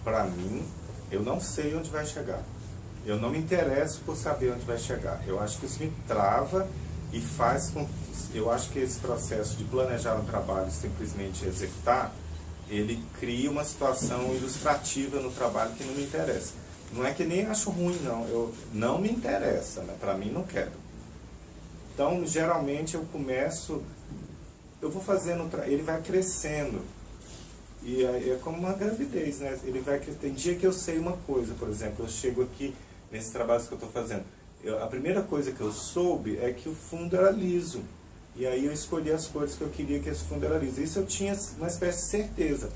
para mim, eu não sei onde vai chegar. Eu não me interesso por saber onde vai chegar. Eu acho que isso me trava e faz com... Eu acho que esse processo de planejar um trabalho e simplesmente executar, ele cria uma situação ilustrativa no trabalho que não me interessa. Não é que nem acho ruim, não. Não me interessa, né? Para mim, não quero. Então, geralmente, eu começo... Eu vou fazendo... Ele vai crescendo. E é como uma gravidez, né? Tem dia que eu sei uma coisa, por exemplo. Eu chego aqui, nesse trabalho que eu estou fazendo. A primeira coisa que eu soube é que o fundo era liso. E aí eu escolhi as cores que eu queria que esse fundo era liso. Isso eu tinha uma espécie de certeza.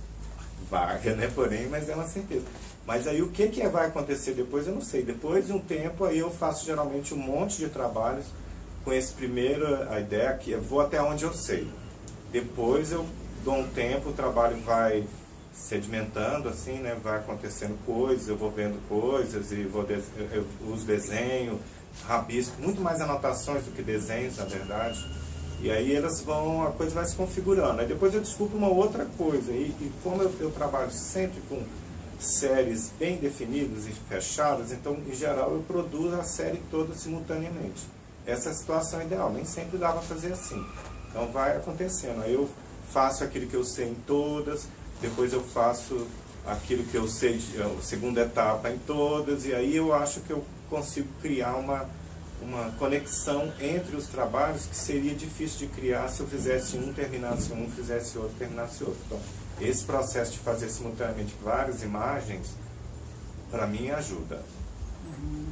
Vaga, né? Porém, mas é uma certeza. Mas aí o que vai acontecer depois, eu não sei. Depois de um tempo, aí eu faço geralmente um monte de trabalhos com esse primeiro, a ideia que eu vou até onde eu sei. Depois eu dou um tempo, o trabalho vai sedimentando, assim, né? Vai acontecendo coisas, eu vou vendo coisas, e eu uso desenho, rabisco, muito mais anotações do que desenhos, na verdade. E aí a coisa vai se configurando. Aí depois eu descubro uma outra coisa. E como eu trabalho sempre com séries bem definidas e fechadas, então, em geral, eu produzo a série toda simultaneamente. Essa é a situação ideal. Nem sempre dá para fazer assim. Então vai acontecendo. Aí eu faço aquilo que eu sei em todas, depois eu faço aquilo que eu sei, a segunda etapa em todas, e aí eu acho que eu consigo criar uma conexão entre os trabalhos que seria difícil de criar se eu fizesse um, terminasse um, fizesse outro, terminasse outro. Então, esse processo de fazer simultaneamente várias imagens, para mim ajuda.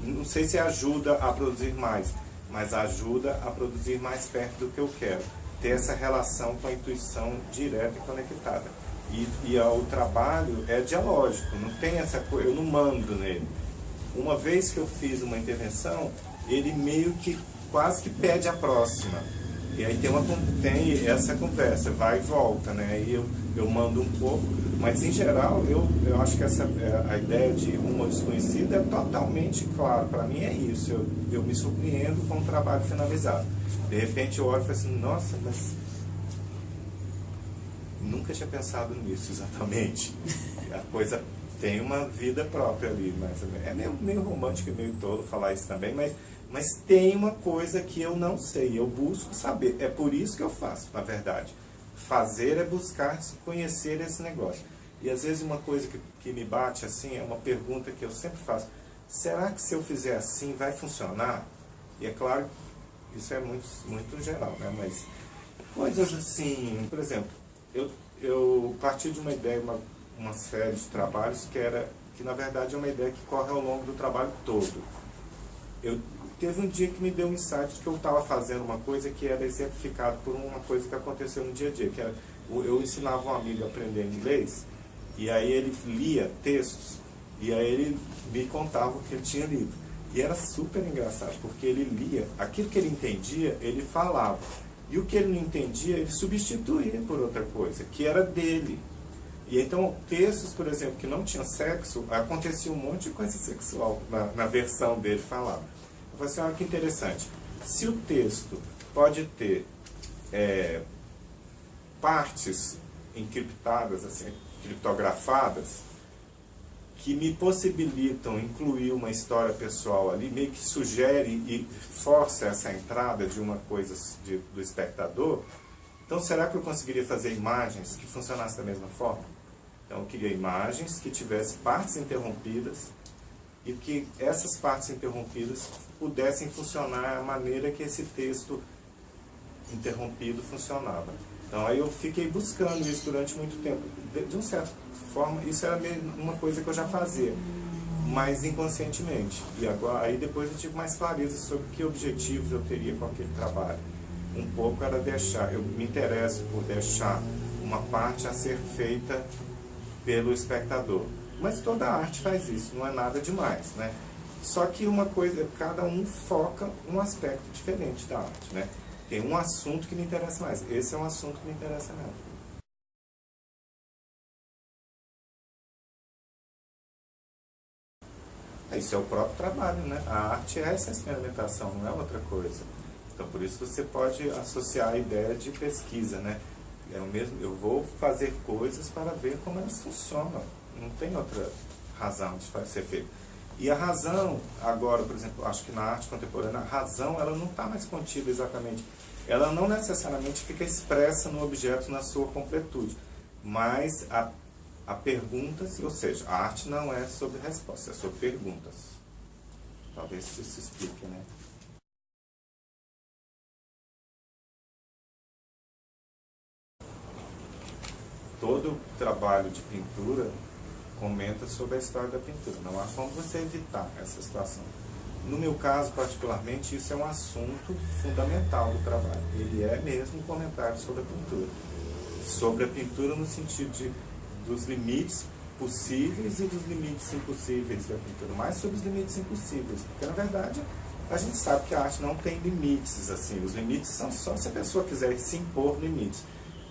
Não sei se ajuda a produzir mais, mas ajuda a produzir mais perto do que eu quero. Ter essa relação com a intuição direta e conectada. E o trabalho é dialógico, não tem essa coisa, eu não mando nele. Uma vez que eu fiz uma intervenção, ele meio que quase que pede a próxima. E aí tem essa conversa, vai e volta, né? Aí eu mando um pouco, mas em geral eu acho que a ideia de rumo desconhecido é totalmente claro. Para mim é isso, eu me surpreendo com o trabalho finalizado. De repente eu olho e falo assim, nossa, mas nunca tinha pensado nisso exatamente. A coisa tem uma vida própria ali, mas é meio romântico e meio tolo falar isso também, mas tem uma coisa que eu não sei, eu busco saber. É por isso que eu faço, na verdade. Fazer é buscar conhecer esse negócio. E às vezes uma coisa que me bate assim, é uma pergunta que eu sempre faço. Será que se eu fizer assim vai funcionar? E é claro, isso é muito geral, né? Mas coisas assim, por exemplo, eu parti de uma ideia, uma série de trabalhos que na verdade é uma ideia que corre ao longo do trabalho todo. Teve um dia que me deu um insight de que eu estava fazendo uma coisa que era exemplificado por uma coisa que aconteceu no dia a dia, que era, eu ensinava um amigo a aprender inglês, e aí ele lia textos, e aí ele me contava o que ele tinha lido. E era super engraçado, porque ele lia, aquilo que ele entendia, ele falava. E o que ele não entendia, ele substituía por outra coisa, que era dele. E então, textos, por exemplo, que não tinham sexo, acontecia um monte de coisa sexual na versão dele falava. Eu falei assim, olha que interessante. Se o texto pode ter partes encriptadas, assim, criptografadas, que me possibilitam incluir uma história pessoal ali, meio que sugere e força essa entrada de uma coisa do espectador, então será que eu conseguiria fazer imagens que funcionassem da mesma forma? Então eu queria imagens que tivessem partes interrompidas e que essas partes interrompidas pudessem funcionar a maneira que esse texto interrompido funcionava. Então aí eu fiquei buscando isso durante muito tempo. De uma certa forma, isso era uma coisa que eu já fazia, mas inconscientemente. E agora, aí depois eu tive mais clareza sobre que objetivos eu teria com aquele trabalho. Um pouco era eu me interesso por deixar uma parte a ser feita pelo espectador. Mas toda a arte faz isso, não é nada demais, né? Só que uma coisa, cada um foca um aspecto diferente da arte, né? Tem um assunto que me interessa mais. Esse é um assunto que me interessa mais. Isso é o próprio trabalho, né? A arte é essa experimentação, não é outra coisa. Então, por isso você pode associar a ideia de pesquisa, né? Eu vou fazer coisas para ver como elas funcionam, Não tem outra razão de ser feito. E a razão, agora, por exemplo, acho que na arte contemporânea, a razão ela não está mais contida exatamente. Ela não necessariamente fica expressa no objeto na sua completude, mas a pergunta-se, ou seja, a arte não é sobre respostas, é sobre perguntas. Talvez isso se explique, né? Todo trabalho de pintura comenta sobre a história da pintura. Não há como você evitar essa situação. No meu caso, particularmente, isso é um assunto fundamental do trabalho. Ele é mesmo um comentário sobre a pintura. Sobre a pintura no sentido dos limites possíveis e dos limites impossíveis da pintura. Mais sobre os limites impossíveis. Porque, na verdade, a gente sabe que a arte não tem limites. Assim. Os limites são só se a pessoa quiser se impor limites.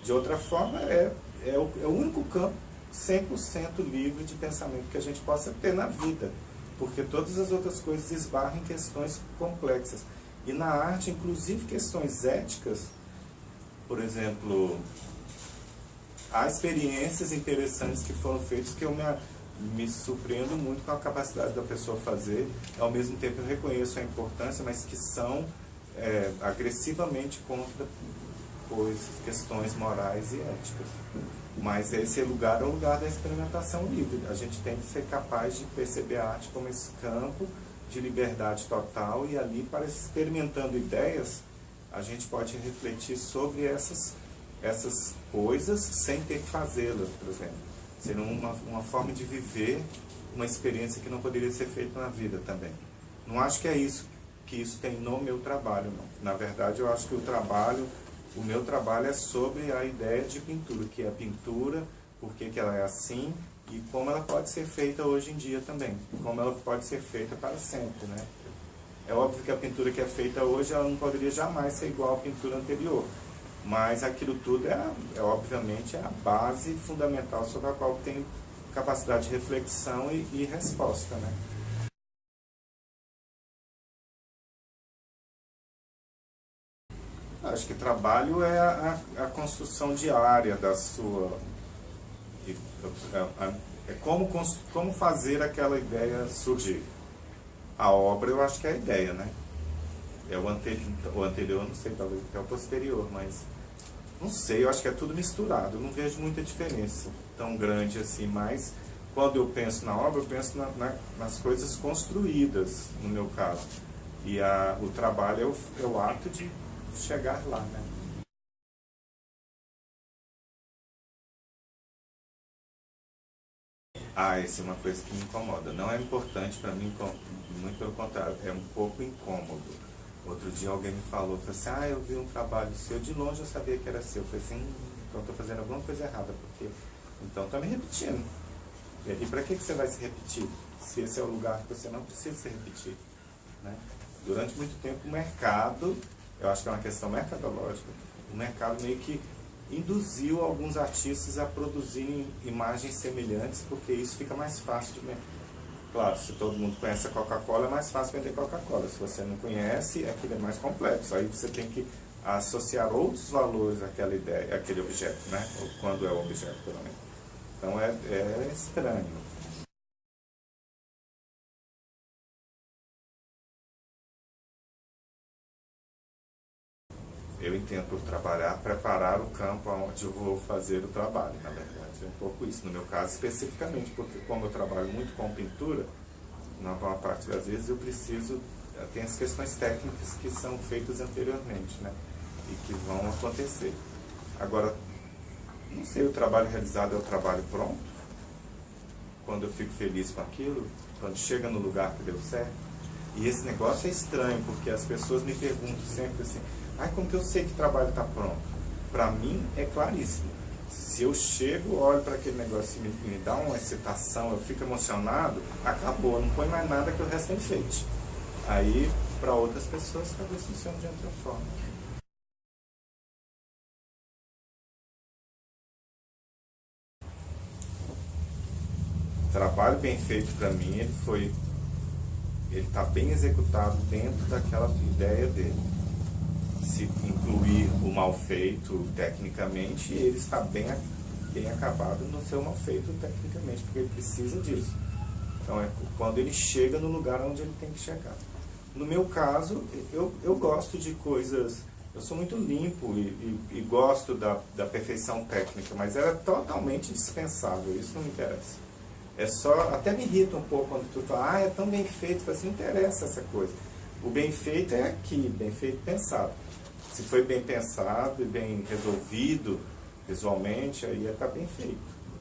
De outra forma, é o único campo 100% livre de pensamento que a gente possa ter na vida, porque todas as outras coisas esbarram em questões complexas. E na arte, inclusive questões éticas, por exemplo, há experiências interessantes que foram feitas que eu me surpreendo muito com a capacidade da pessoa fazer, ao mesmo tempo eu reconheço a importância, mas que são agressivamente contra questões morais e éticas. Mas esse lugar é o lugar da experimentação livre. A gente tem que ser capaz de perceber a arte como esse campo de liberdade total, e ali, para experimentando ideias, a gente pode refletir sobre essas coisas sem ter que fazê-las, por exemplo. Seria uma forma de viver uma experiência que não poderia ser feita na vida também. Não acho que é isso que isso tem no meu trabalho, não. Na verdade, eu acho que o meu trabalho é sobre a ideia de pintura, que é a pintura, por que ela é assim, e como ela pode ser feita hoje em dia também, como ela pode ser feita para sempre, né? É óbvio que a pintura que é feita hoje, ela não poderia jamais ser igual à pintura anterior, mas aquilo tudo obviamente a base fundamental sobre a qual tem capacidade de reflexão e resposta, né? Acho que trabalho é a construção diária da sua... É como fazer aquela ideia surgir. A obra, eu acho que é a ideia, né? É o anterior, não sei, talvez até o posterior, mas... Não sei, eu acho que é tudo misturado. Eu não vejo muita diferença tão grande assim, mas quando eu penso na obra, eu penso nas coisas construídas, no meu caso. E o trabalho é o ato de chegar lá, né? Essa é uma coisa que me incomoda. Não é importante para mim, muito pelo contrário, é um pouco incômodo. Outro dia alguém me falou assim, eu vi um trabalho seu, de longe eu sabia que era seu. Eu falei assim, então estou fazendo alguma coisa errada, porque então está me repetindo. E para que você vai se repetir? Se esse é o lugar que você não precisa se repetir, né? Durante muito tempo o mercado, eu acho que é uma questão mercadológica, o mercado meio que induziu alguns artistas a produzirem imagens semelhantes, porque isso fica mais fácil de vender. Claro, se todo mundo conhece a Coca-Cola, é mais fácil vender Coca-Cola. Se você não conhece, aquilo é mais complexo. Aí você tem que associar outros valores àquela ideia, àquele objeto, né? Ou quando é o objeto, pelo menos. Então é estranho. Eu entendo por trabalhar, preparar o campo onde eu vou fazer o trabalho, na verdade. É um pouco isso, no meu caso especificamente, porque como eu trabalho muito com pintura, na maior parte das vezes tem as questões técnicas que são feitas anteriormente, né? E que vão acontecer. Agora, não sei, o trabalho realizado é o trabalho pronto? Quando eu fico feliz com aquilo, quando chega no lugar que deu certo. E esse negócio é estranho, porque as pessoas me perguntam sempre assim, como que eu sei que o trabalho está pronto? Para mim é claríssimo. Se eu chego, olho para aquele negócio e me dá uma excitação, eu fico emocionado, acabou, não põe mais nada que o resto é enfeite. Aí, para outras pessoas, talvez funcione de outra forma. O trabalho bem feito para mim, ele está bem executado dentro daquela ideia dele. Se incluir o mal feito tecnicamente, ele está bem bem acabado não ser mal feito tecnicamente, porque ele precisa disso. Então é quando ele chega no lugar onde ele tem que chegar. No meu caso, eu gosto de coisas, eu sou muito limpo e gosto da perfeição técnica, mas era totalmente dispensável, isso não me interessa. É só, até me irrita um pouco quando tu fala, é tão bem feito, assim, não interessa essa coisa. O bem feito é aqui, bem feito pensado. Se foi bem pensado e bem resolvido visualmente, aí está bem feito.